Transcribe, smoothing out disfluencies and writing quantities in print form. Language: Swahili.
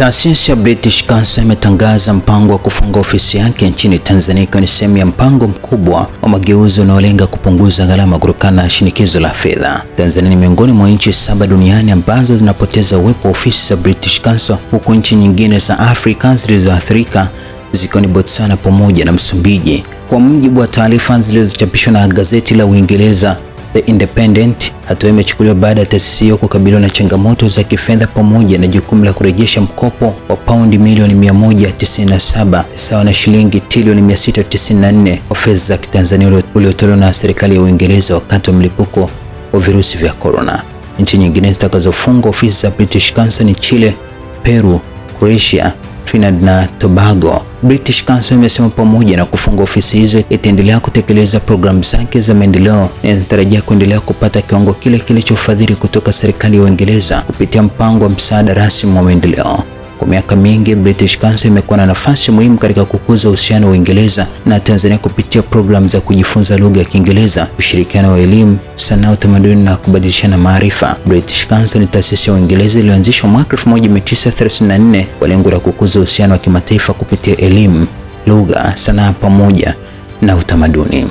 Taasisi ya British Council imetangaza mpango wa kufunga ofisi yake nchini Tanzania ikiwa ni sehemu ya mpango mkubwa wa mageuzi unaolenga kupunguza gharama kutokana na shinikizo la fedha. Tanzania ni miongoni mwa nchi 7 duniani ambazo zinapoteza uwepo wa ofisi za British Council, huku nchi nyingine za Afrika zilizoathirika zikiwa ni Botswana pamoja na Msumbiji. Kwa mujibu wa taarifa zilizochapishwa na gazeti la Uingereza The Independent, hatua imechukuliwa baada ya taasisi hiyo kukabiliwa na changamoto za kifedha pamoja na jukumu la kurejesha mkopo wa paundi milioni 197 sawa na shilingi trilioni 694 wa fedha za Kitanzania uliotolewa na serikali ya Uingereza wakati wa mlipuko wa virusi vya corona. Nchi nyingine zitakazofunga ofisi za British Council ni Chile, Peru, Croatia, Trinidad na Tobago. British Council imesema pamoja na kufunga ofisi hizo itaendelea kutekeleza programu zake za maendeleo na inatarajia kuendelea kupata kiwango kile kilichofadhili kutoka serikali ya Uingereza kupitia mpango wa msaada rasmi wa maendeleo. Kwa miaka mingi, British Council imekuwa na nafasi muhimu katika kukuza uhusiano wa Uingereza na Tanzania kupitia programu za kujifunza lugha ya Kiingereza, ushirikiano wa elimu, sanaa, utamaduni na kubadilishana maarifa. British Council ni taasisi ya Uingereza iliyoanzishwa mwaka 1934 kwa lengo la kukuza uhusiano wa kimataifa kupitia elimu, lugha, sanaa pamoja na utamaduni.